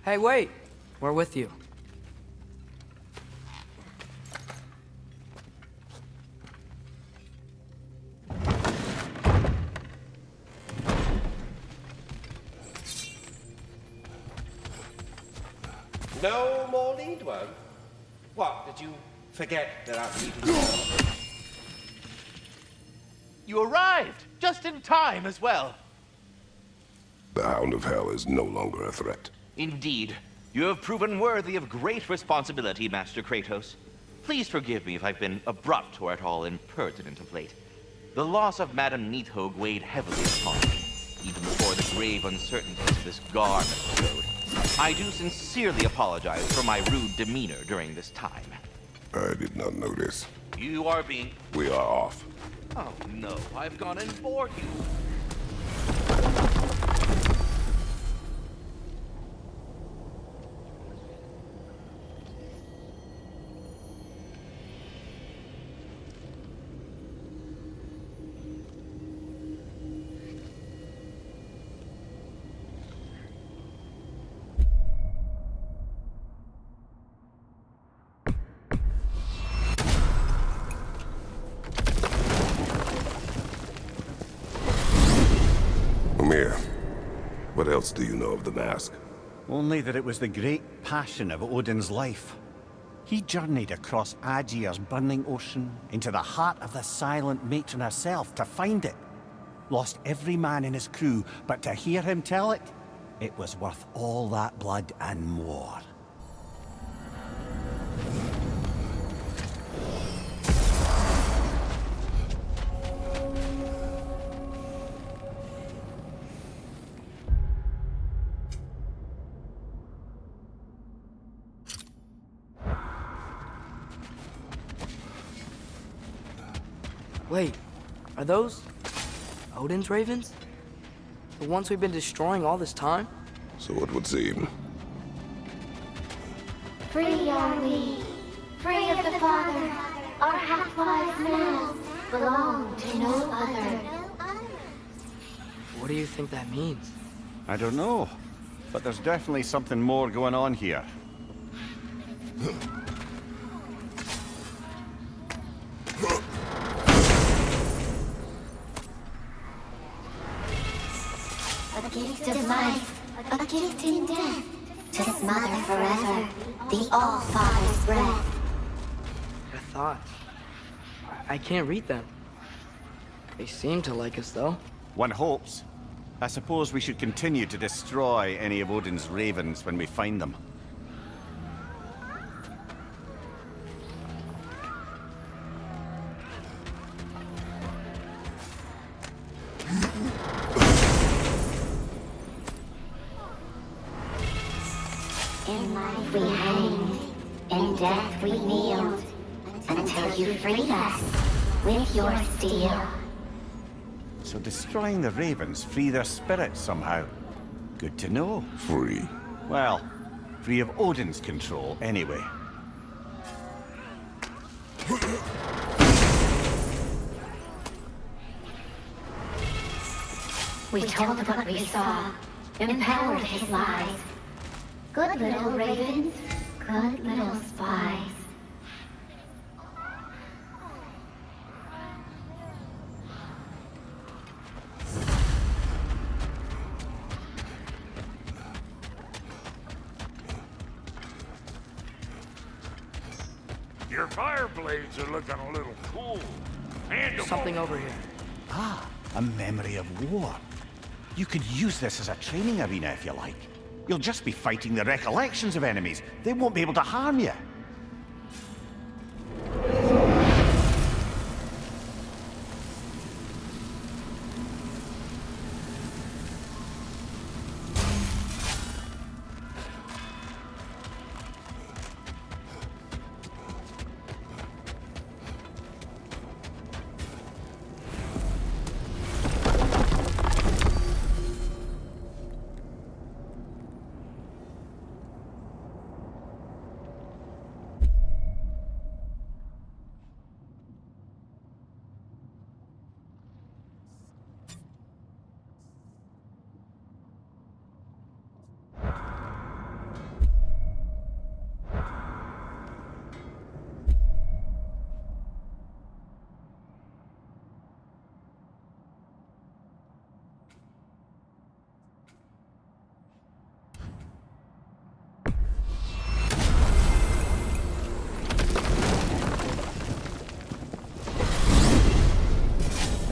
Hey, wait! We're with you. No more lead one? What, did you forget that I'm meeting? You arrived! Just in time as well. The Hound of Hell is no longer a threat. Indeed. You have proven worthy of great responsibility, Master Kratos. Please forgive me if I've been abrupt or at all impertinent of late. The loss of Madame Neathog weighed heavily upon me, even before the grave uncertainties of this garment showed. I do sincerely apologize for my rude demeanor during this time. I did not know this. You are being... We are off. Oh no, I've gone and bored you. What else do you know of the mask? Only that it was the great passion of Odin's life. He journeyed across Aegir's burning ocean into the heart of the silent matron herself to find it. Lost every man in his crew, but to hear him tell it, it was worth all that blood and more. Wait, are those Odin's ravens? The ones we've been destroying all this time? So it would seem. Free are we, free of the Father. Our half-lives now belong to no other. What do you think that means? I don't know, but there's definitely something more going on here. A gift of life, a gift in death, to smother forever the All-Father's breath. I thought. I can't read them. They seem to like us, though. One hopes. I suppose we should continue to destroy any of Odin's ravens when we find them. In life we hanged, in death we kneeled, until you freed us with your steel. So destroying the ravens free their spirits somehow. Good to know. Free. Well, free of Odin's control anyway. We told what we saw, empowered his lies. Good little ravens, good little spies. Your fire blades are looking a little cool. And There's something over here. Ah, a memory of war. You could use this as a training arena if you like. You'll just be fighting the recollections of enemies. They won't be able to harm you.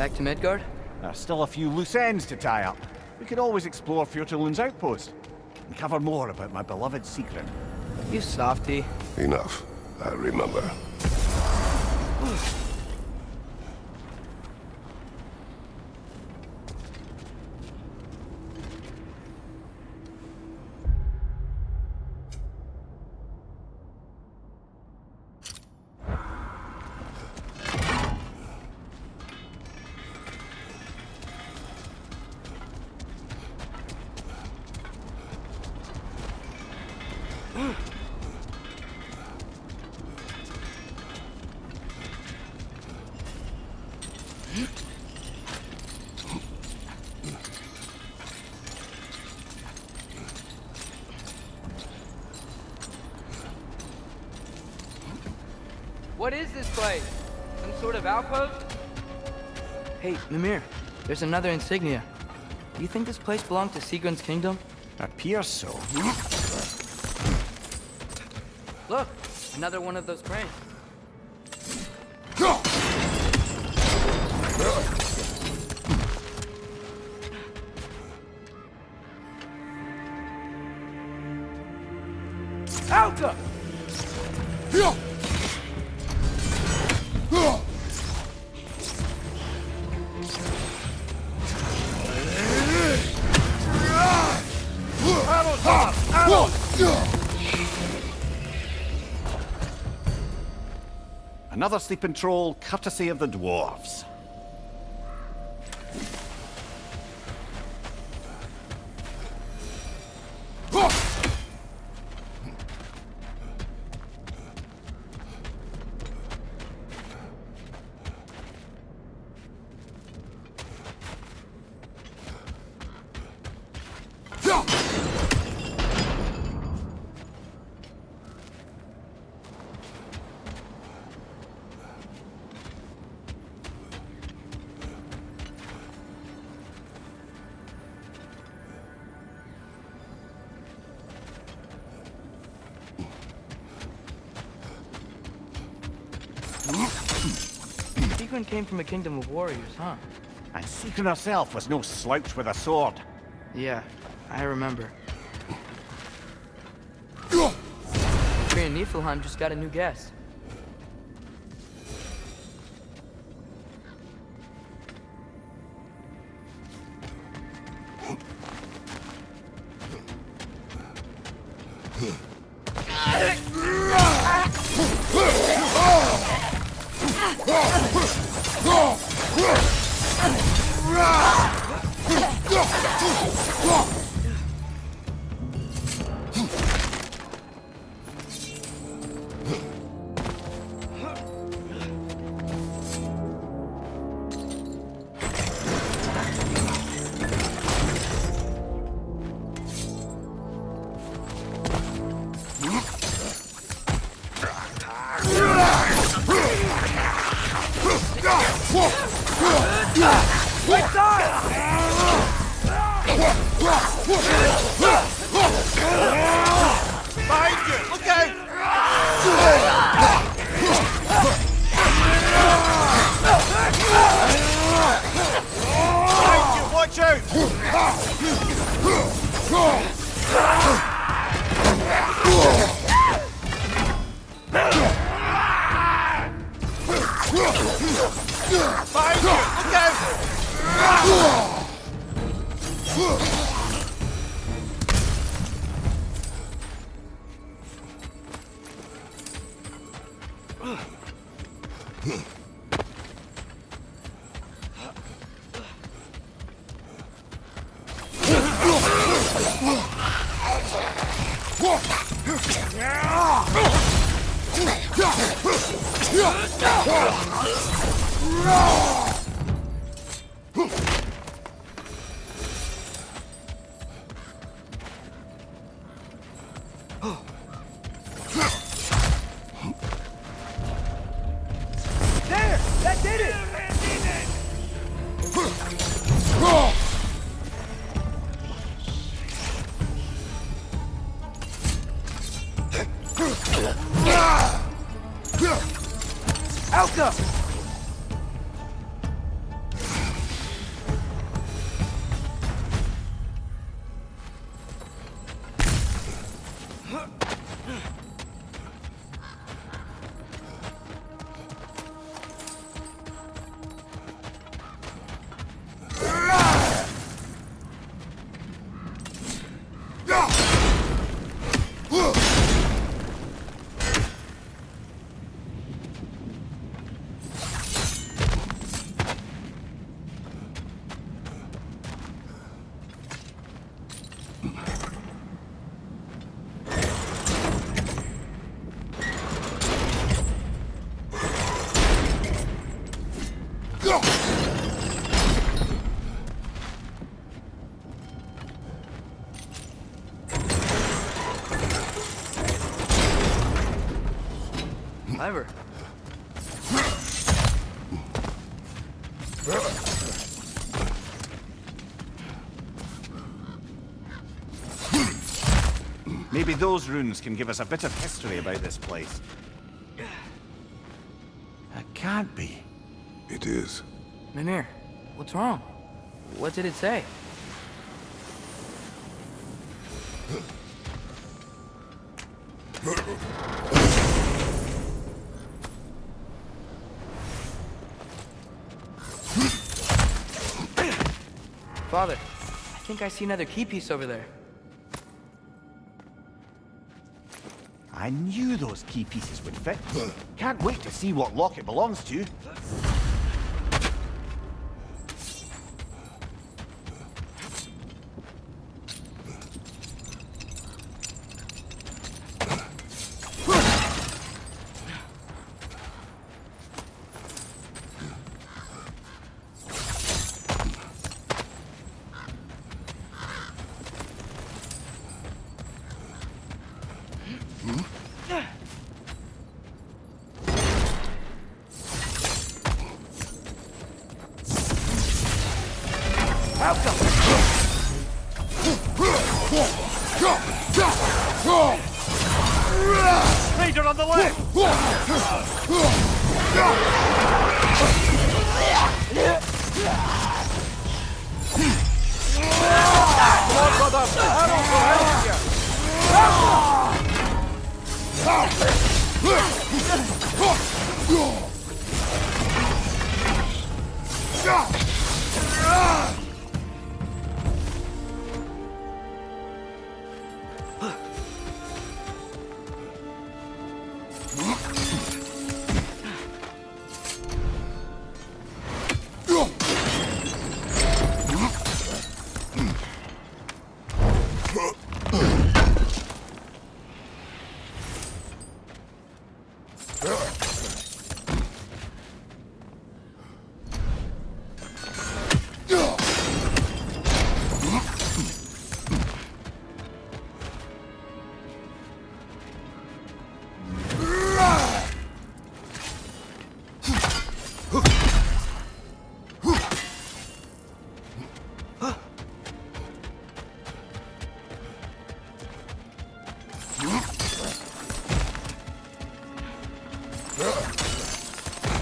Back to Midgard? There's still a few loose ends to tie up. We could always explore Fjortulund's outpost and cover more about my beloved secret. You softy. Enough. I remember. What is this place? Some sort of outpost? Hey, Mimir, there's another insignia. Do you think this place belonged to Sigrun's kingdom? Appears so. Look, another one of those cranes. Alta! Another sleeping troll, courtesy of the dwarves. Sigrun came from a kingdom of warriors, huh? And Sigrun herself was no slouch with a sword. Yeah, I remember. Free and Niflheim just got a new guest. Clever. Maybe those runes can give us a bit of history about this place. It can't be. It is. Mimir, what's wrong? What did it say? Father, I think I see another key piece over there. I knew those key pieces would fit. Can't wait to see what lock it belongs to. Raider on the left!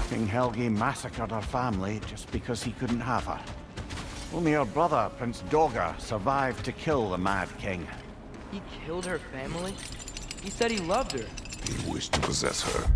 King Helge massacred her family just because he couldn't have her. Only her brother, Prince Dogger, survived to kill the Mad King. He killed her family? He said he loved her. He wished to possess her.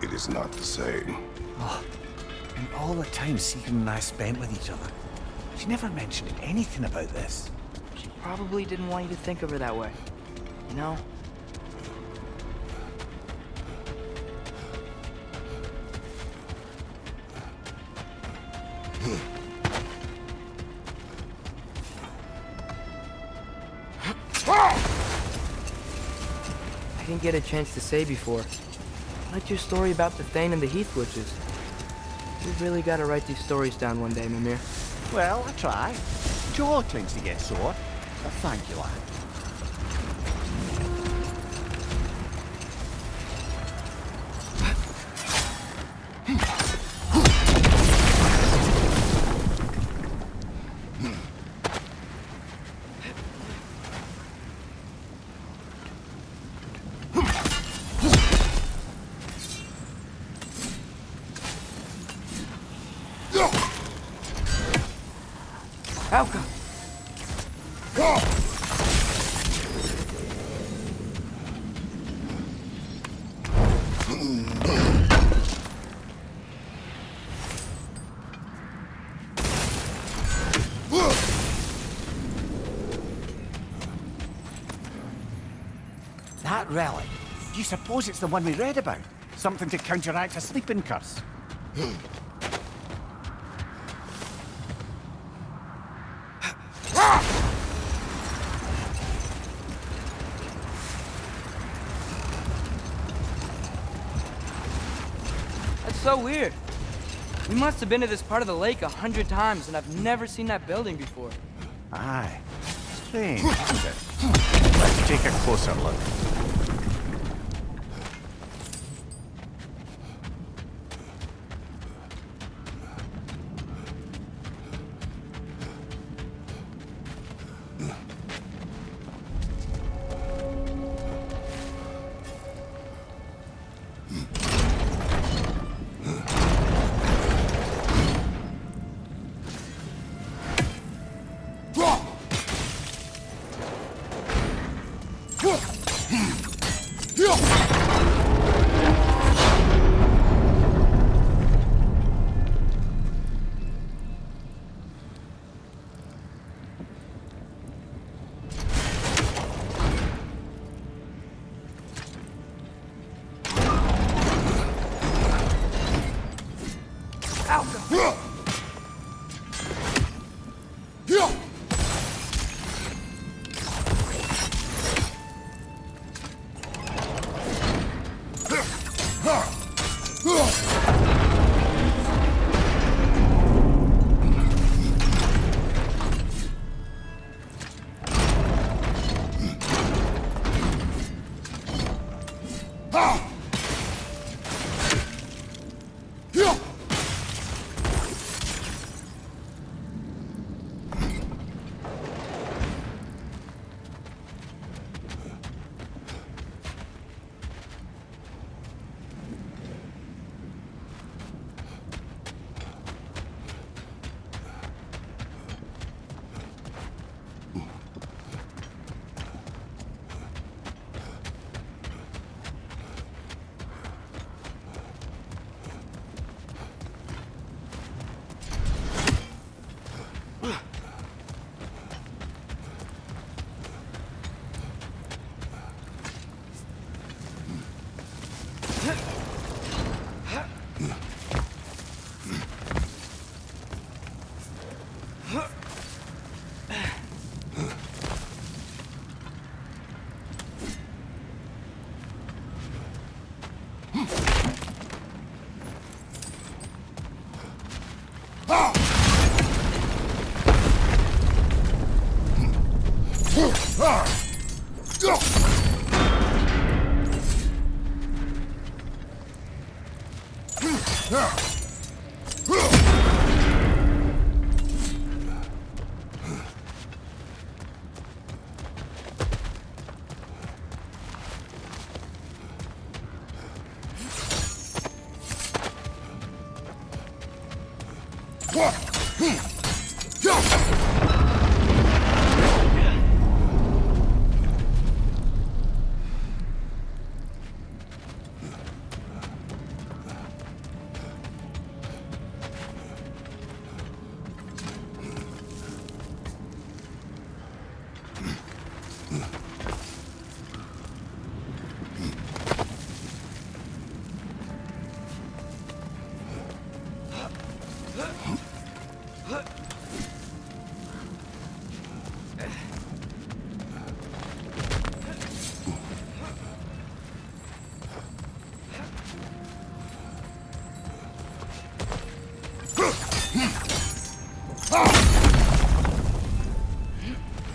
It is not the same. Oh, and all the time Sigrun and I spent with each other, she never mentioned anything about this. She probably didn't want you to think of her that way. You know? I didn't get a chance to say before. I liked your story about the Thane and the Heath Witches. We've really got to write these stories down one day, Mimir. Well, I try. Jaw tends to get sore, but thank you, lad. Alka! That relic, Do you suppose it's the one we read about? Something to counteract a sleeping curse? That's so weird. We must have been to this part of the lake 100 times, and I've never seen that building before. Aye. Strange, isn't it? Let's take a closer look.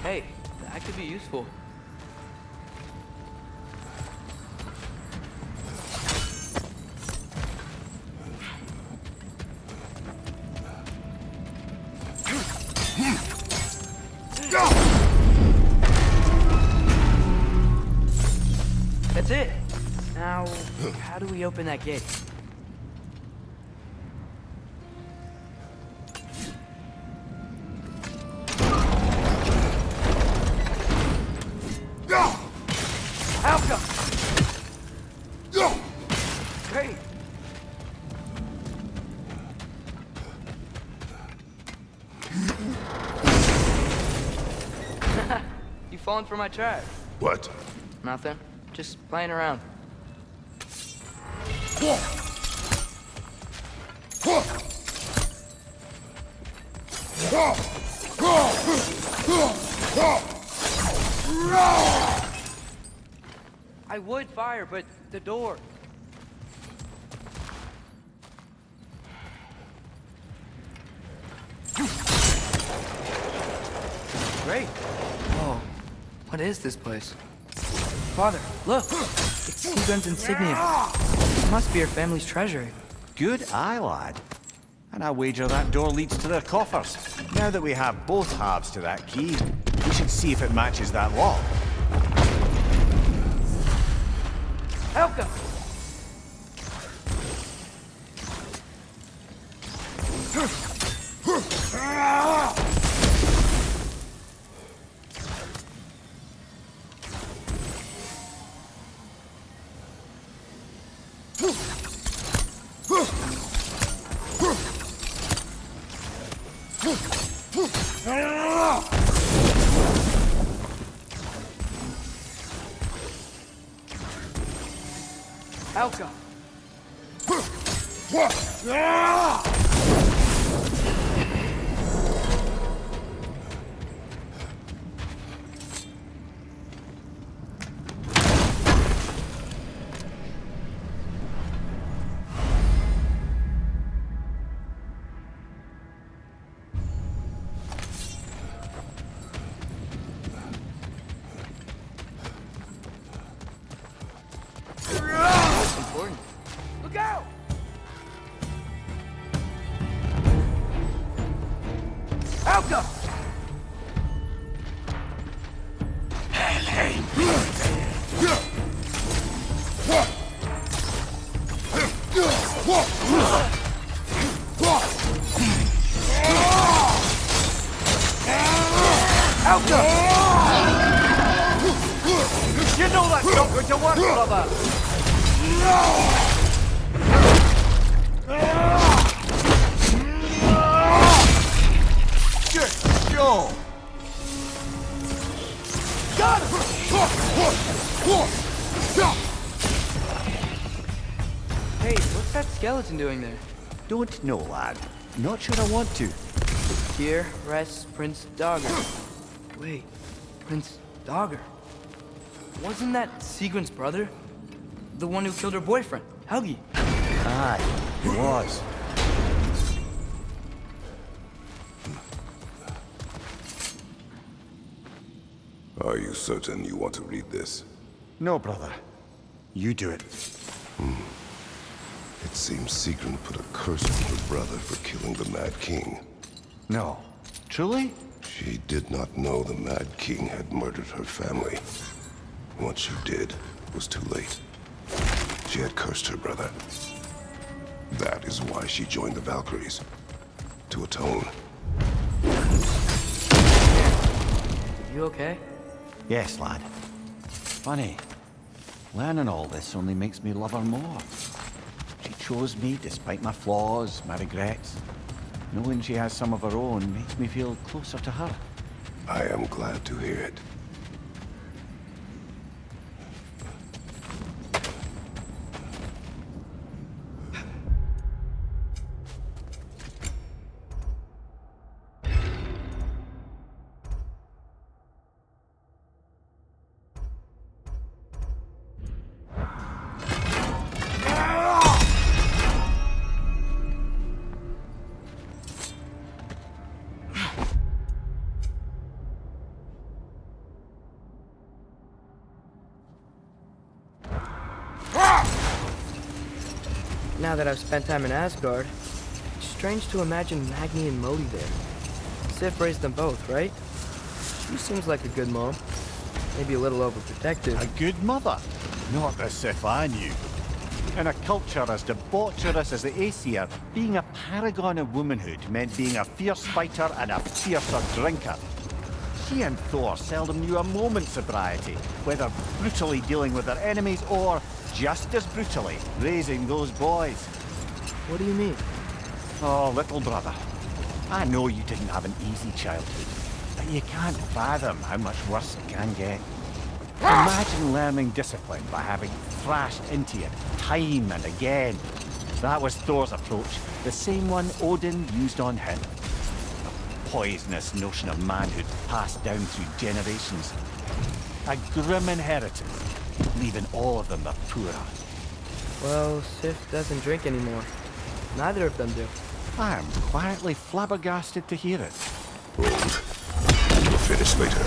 Hey, that could be useful. That's it. Now, how do we open that gate? Alka! Hey! You falling for my trap? What? Nothing. Just playing around. I would fire, but the door. Great. Whoa. What is this place? Father, look! It's Seagun's insignia. It must be her family's treasury. Good eye, lad. And I wager that door leads to their coffers. Now that we have both halves to that key, we should see if it matches that lock. Helga! Helga! Important. Look out! Helga! Helga! You know that's not going to work, brother! Good show! Got him! Hey, what's that skeleton doing there? Don't know, lad. Not sure I want to. Here rests Prince Dagger. Wait, Prince Dagger? Wasn't that Sigrun's brother? The one who killed her boyfriend, Helgi. Aye, he was. Are you certain you want to read this? No, brother. You do it. It seems Sigrun put a curse on her brother for killing the Mad King. No. Truly? She did not know the Mad King had murdered her family. Once she did, it was too late. She had cursed her brother. That is why she joined the Valkyries. To atone. You okay? Yes, lad. Funny. Learning all this only makes me love her more. She chose me despite my flaws, my regrets. Knowing she has some of her own makes me feel closer to her. I am glad to hear it. Now that I've spent time in Asgard, it's strange to imagine Magni and Modi there. Sif raised them both, right? She seems like a good mom. Maybe a little overprotective. A good mother. Not the Sif I knew. In a culture as debaucherous as the Aesir, being a paragon of womanhood meant being a fierce fighter and a fiercer drinker. She and Thor seldom knew a moment's sobriety, whether brutally dealing with their enemies or, just as brutally, raising those boys. What do you mean? Oh, little brother. I know you didn't have an easy childhood, but you can't fathom how much worse it can get. Imagine learning discipline by having thrashed into it time and again. That was Thor's approach, the same one Odin used on him. A poisonous notion of manhood passed down through generations. A grim inheritance, leaving all of them the poorer. Well, Sif doesn't drink anymore. Neither of them do. I am quietly flabbergasted to hear it. Old. We'll finish later.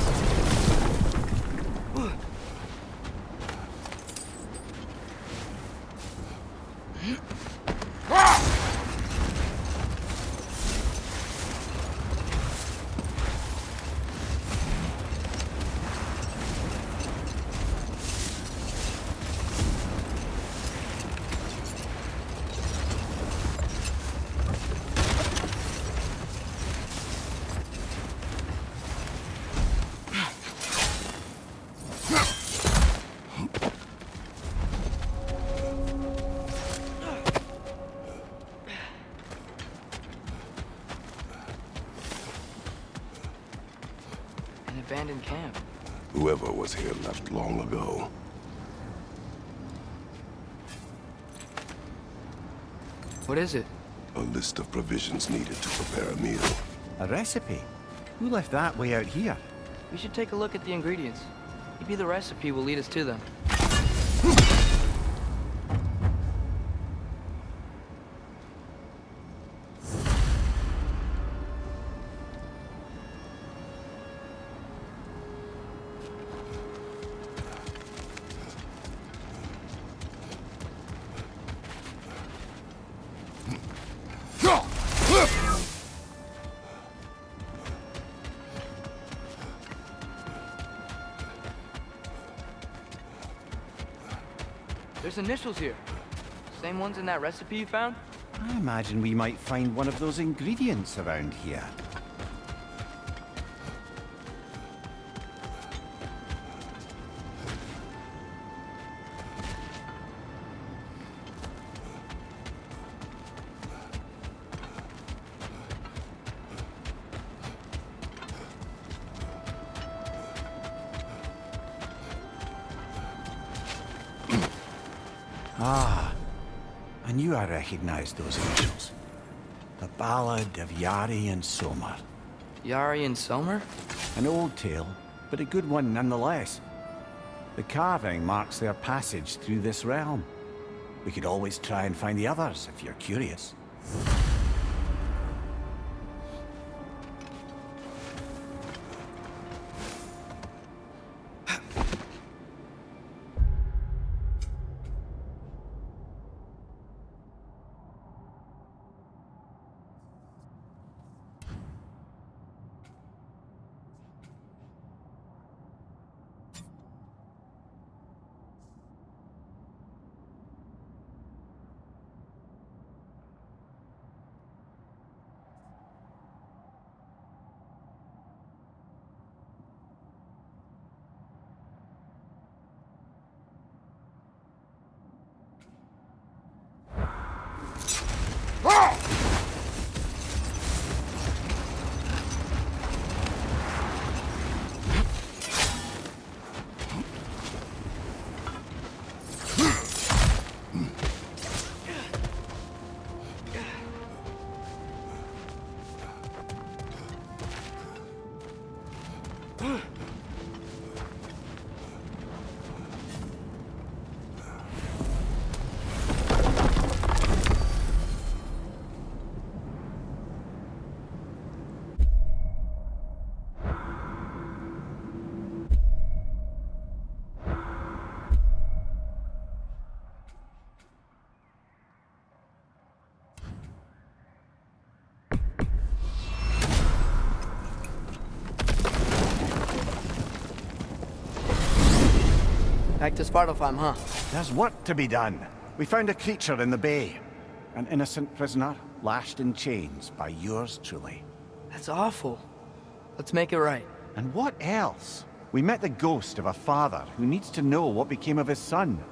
Abandoned camp. Whoever was here left long ago. What is it? A list of provisions needed to prepare a meal. A recipe? Who left that way out here? We should take a look at the ingredients. Maybe the recipe will lead us to them. There's initials here. Same ones in that recipe you found? I imagine we might find one of those ingredients around here. Ah, I knew I recognized those initials. The Ballad of Yari and Somer. Yari and Somer? An old tale, but a good one nonetheless. The carving marks their passage through this realm. We could always try and find the others if you're curious. Back to Svartalfheim, huh? There's work to be done. We found a creature in the bay. An innocent prisoner, lashed in chains by yours truly. That's awful. Let's make it right. And what else? We met the ghost of a father who needs to know what became of his son.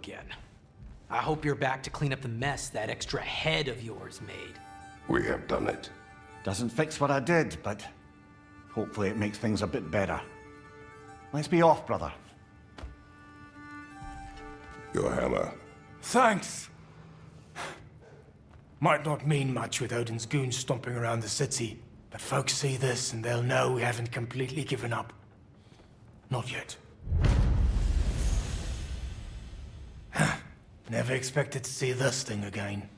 again. I hope you're back to clean up the mess that extra head of yours made. We have done it. Doesn't fix what I did, but hopefully it makes things a bit better. Let's be off, brother. Your hammer. Thanks! Might not mean much with Odin's goons stomping around the city, but folks see this and they'll know we haven't completely given up. Not yet. Never expected to see this thing again.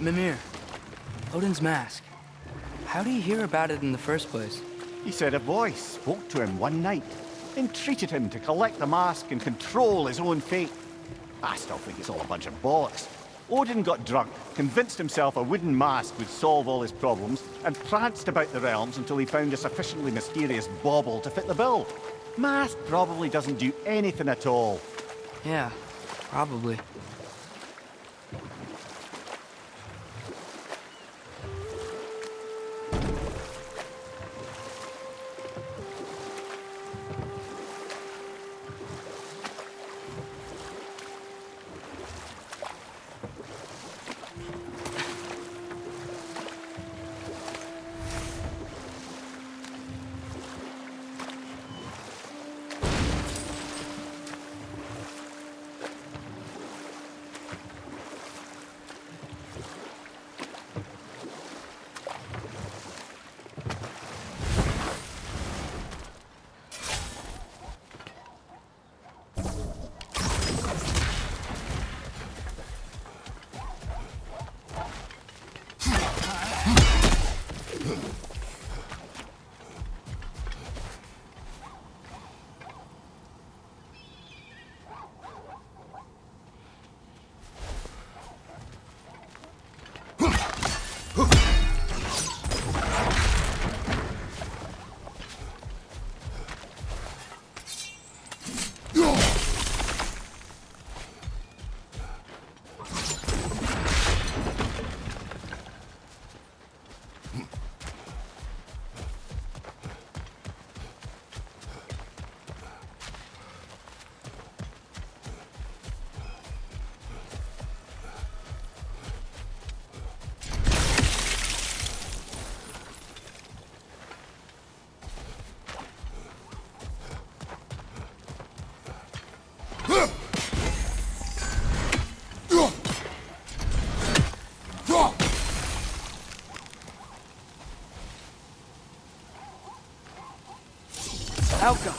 Mimir, Odin's mask. How do you hear about it in the first place? He said a voice spoke to him one night, entreated him to collect the mask and control his own fate. I still think it's all a bunch of bollocks. Odin got drunk, convinced himself a wooden mask would solve all his problems, and pranced about the realms until he found a sufficiently mysterious bauble to fit the bill. Mask probably doesn't do anything at all. Yeah, probably. Outcome.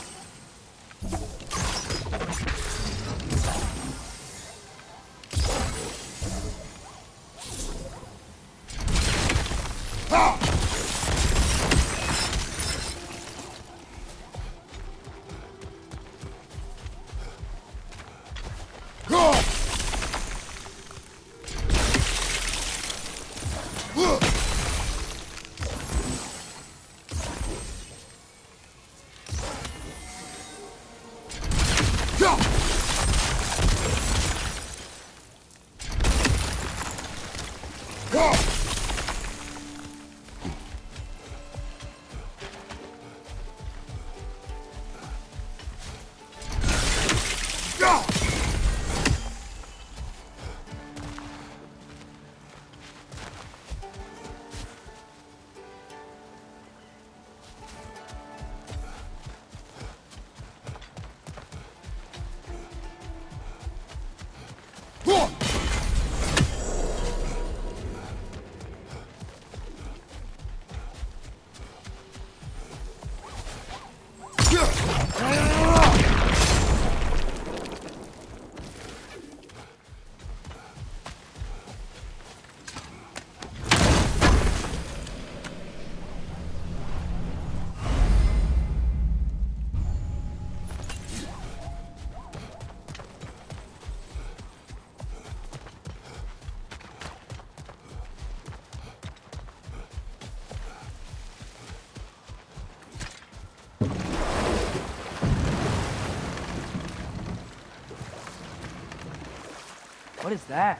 What is that?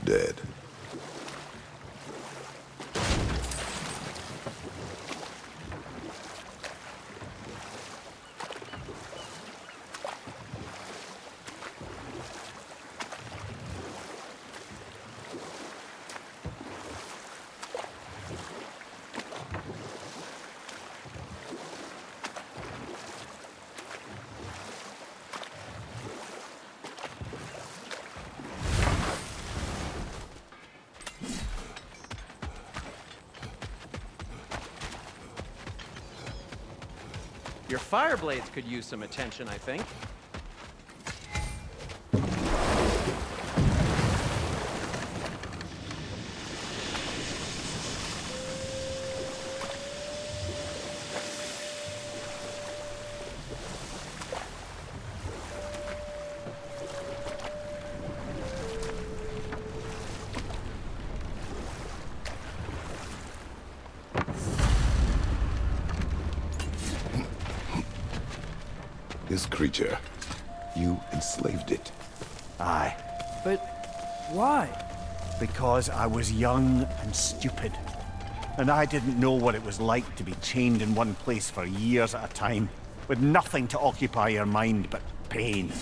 Dead. Your fire blades could use some attention, I think. This creature, you enslaved it. Aye. But why? Because I was young and stupid. And I didn't know what it was like to be chained in one place for years at a time, with nothing to occupy your mind but pain.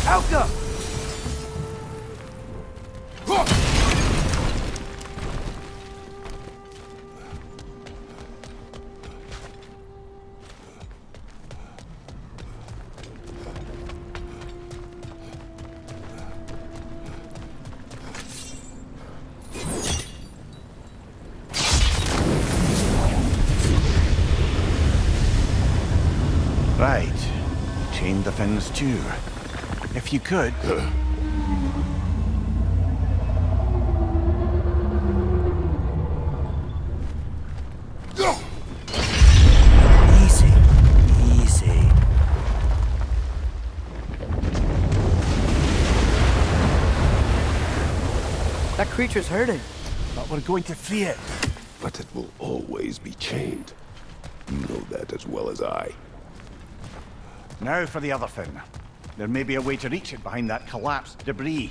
Alka! Right. Chain the fins too. If you could. Easy. Easy. That creature's hurting. But we're going to free it. But it will always be chained. You know that as well as I. Now for the other fin. There may be a way to reach it behind that collapsed debris.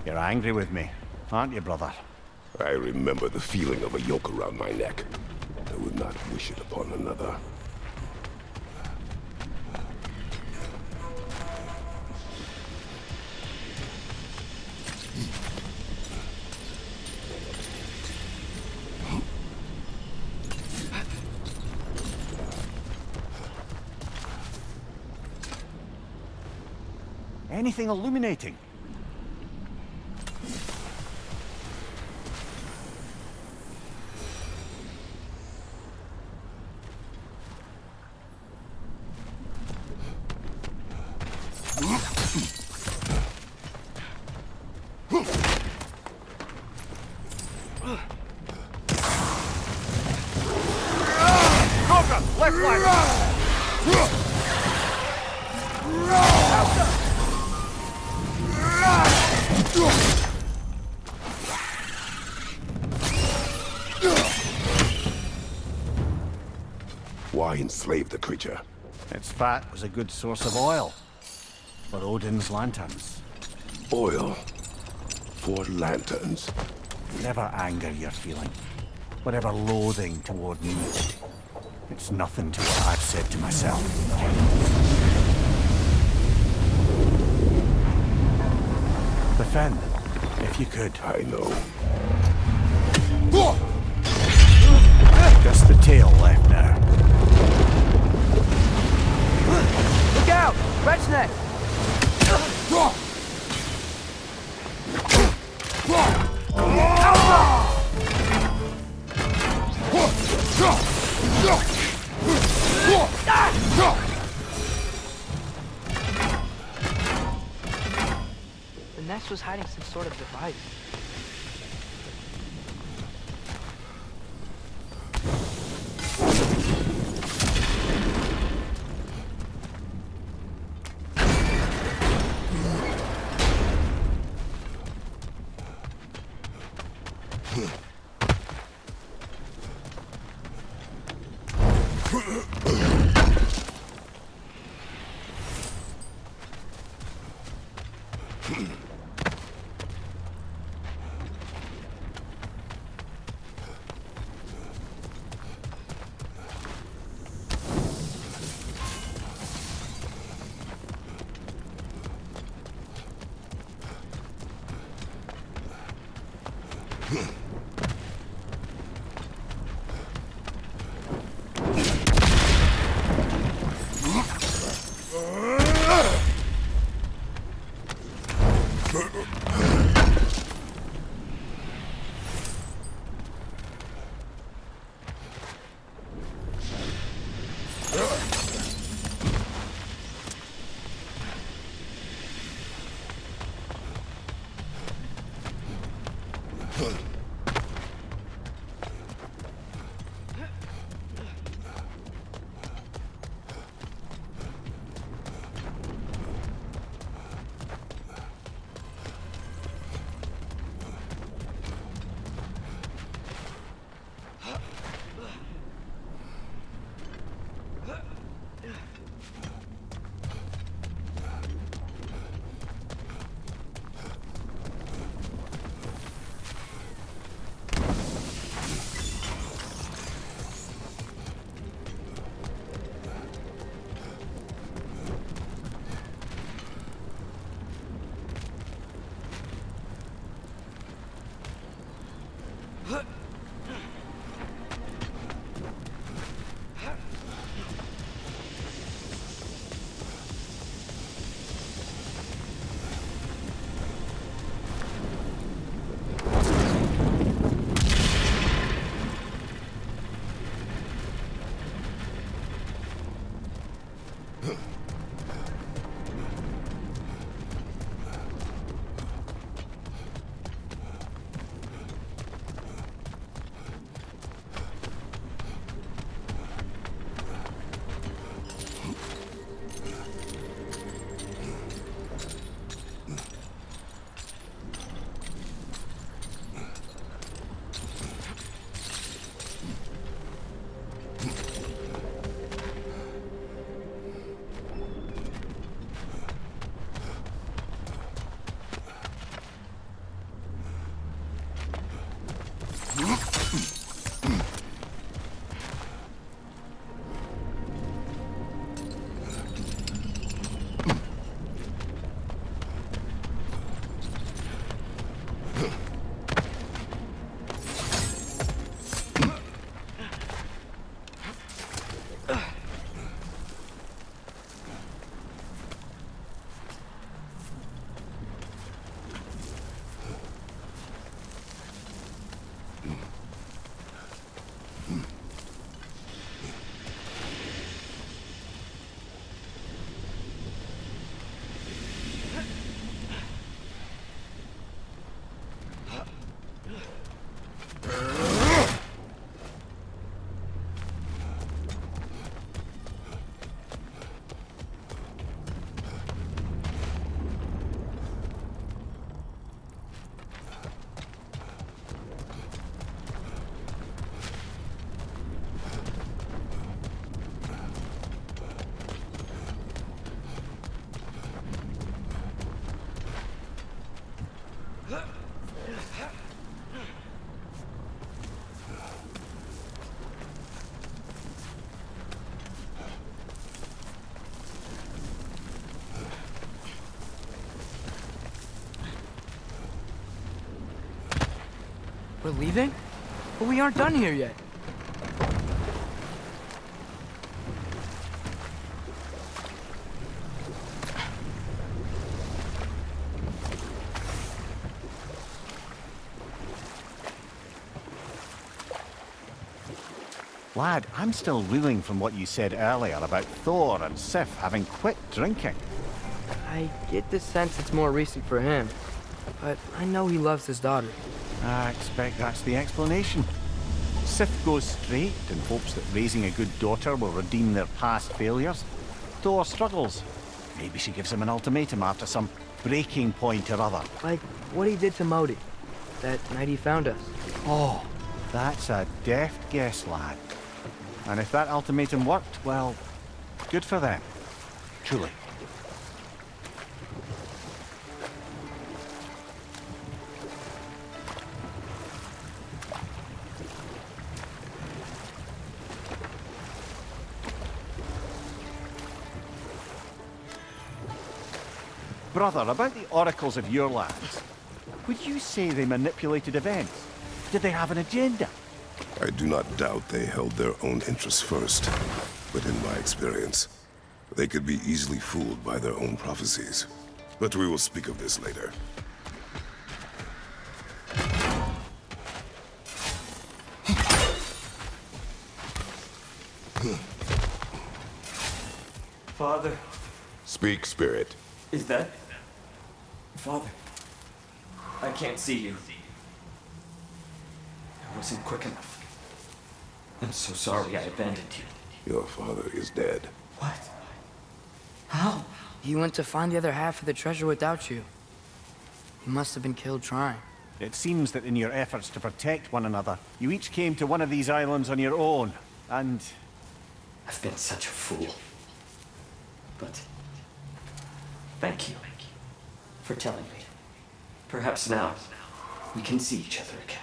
You're angry with me, aren't you, brother? I remember the feeling of a yoke around my neck. I would not wish it upon another. Anything illuminating? Left leg! Why enslave the creature? Its fat was a good source of oil for Odin's lanterns. Oil for lanterns. Whatever anger you're feeling, whatever loathing toward me, it's nothing to what I've said to myself. The fin, if you could. I know. Just the tail left now. Look out! Red's neck! Alpha! nest was hiding some sort of device. We're leaving? But we aren't done here yet. Lad, I'm still reeling from what you said earlier about Thor and Sif having quit drinking. I get the sense it's more recent for him. but I know he loves his daughter. I expect that's the explanation. Sif goes straight and hopes that raising a good daughter will redeem their past failures. Thor struggles. Maybe she gives him an ultimatum after some breaking point or other. Like what he did to Modi, that night he found us. Oh, that's a deft guess, lad. And if that ultimatum worked, well, good for them. Truly. Brother, about the oracles of your lands, would you say they manipulated events? Did they have an agenda? I do not doubt they held their own interests first. But in my experience, they could be easily fooled by their own prophecies. But we will speak of this later. Father. Speak, Spirit. Is that... Father? I can't see you. I wasn't quick enough. I'm so sorry I abandoned you. Your father is dead. What? How? He went to find the other half of the treasure without you. He must have been killed trying. It seems that in your efforts to protect one another, you each came to one of these islands on your own, and... I've been such a fool. But... thank you. For telling me. Perhaps now, we can see each other again.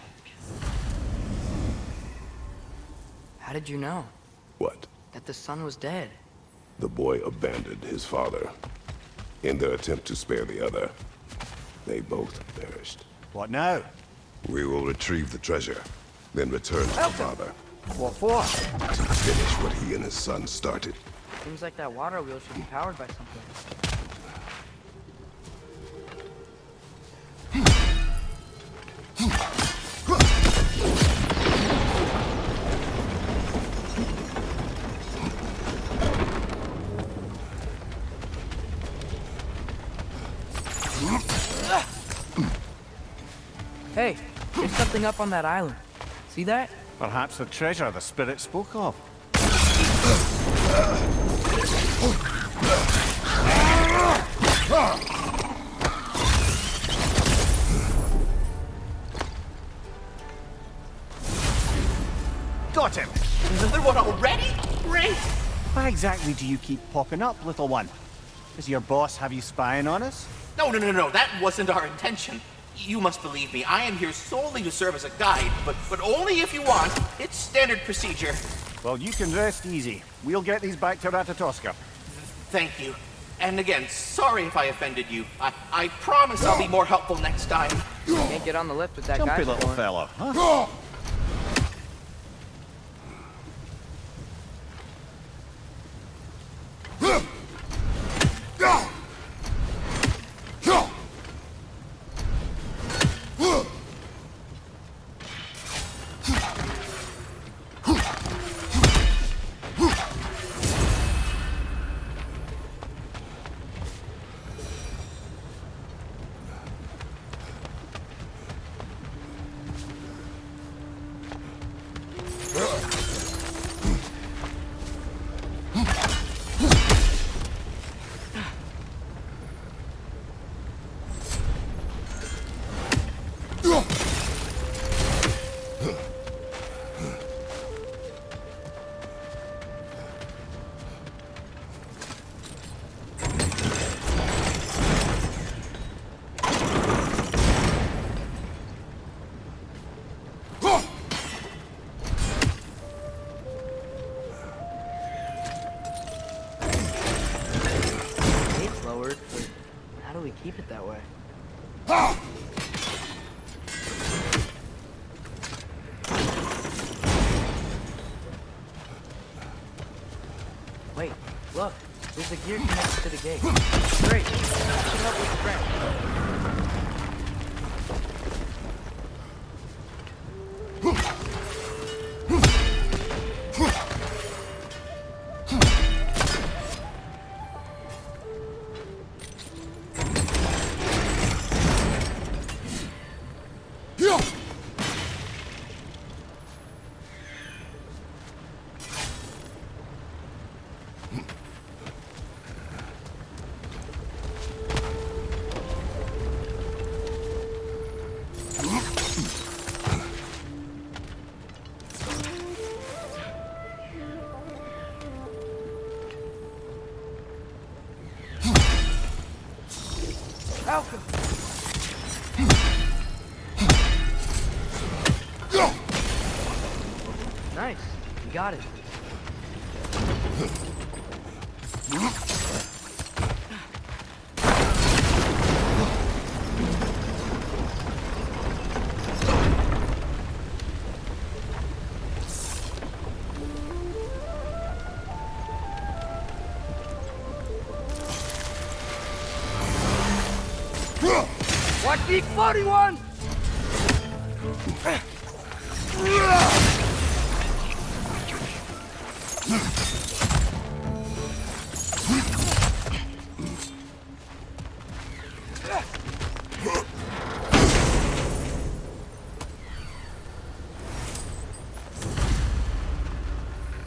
How did you know? What? That the son was dead. The boy abandoned his father. In their attempt to spare the other, they both perished. What now? We will retrieve the treasure, then return to the father. What for? To finish what he and his son started. Seems like that water wheel should be powered by something. Hey, there's something up on that island. See that? Perhaps the treasure the spirit spoke of. Got him! Another one already? Great! Why exactly do you keep popping up, little one? Does your boss have you spying on us? No, that wasn't our intention. You must believe me, I am here solely to serve as a guide, but only if you want. It's standard procedure. Well, you can rest easy. We'll get these back to Ratatoska. Thank you. And again, sorry if I offended you. I promise I'll be more helpful next time. Can't get on the lift with that Jumpy guy. little fellow, huh? Keep it that way. Wait, look. There's a gear connected to the gate. Great. That should help with the ramp. Alka! Nice. You got it. Watch the exploding one!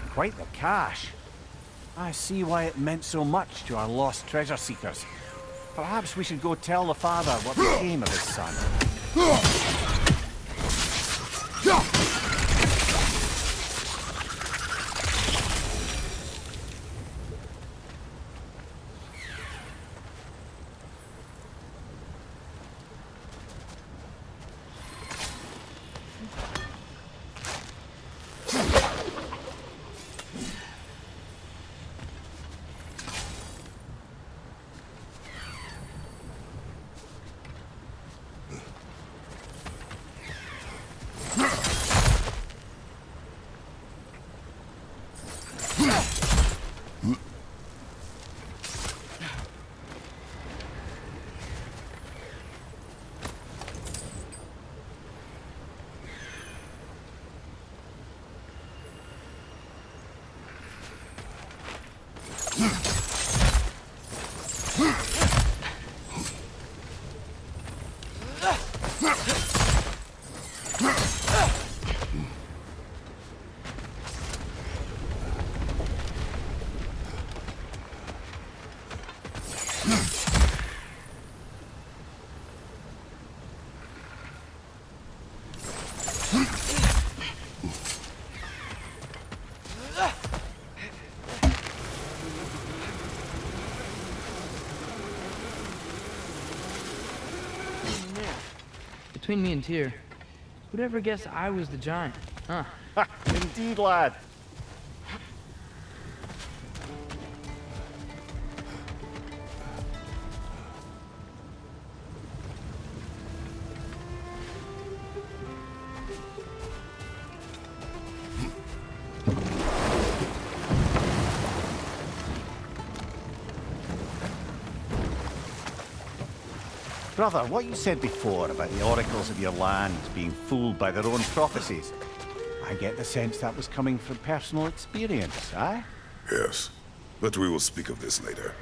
Quite the cache. I see why it meant so much to our lost treasure seekers. Perhaps we should go tell the father what became of his son. Between me and Tyr, who'd ever guess I was the giant, huh? Indeed, lad. Brother, what you said before about the oracles of your land being fooled by their own prophecies, I get the sense that was coming from personal experience, aye? Yes, but we will speak of this later.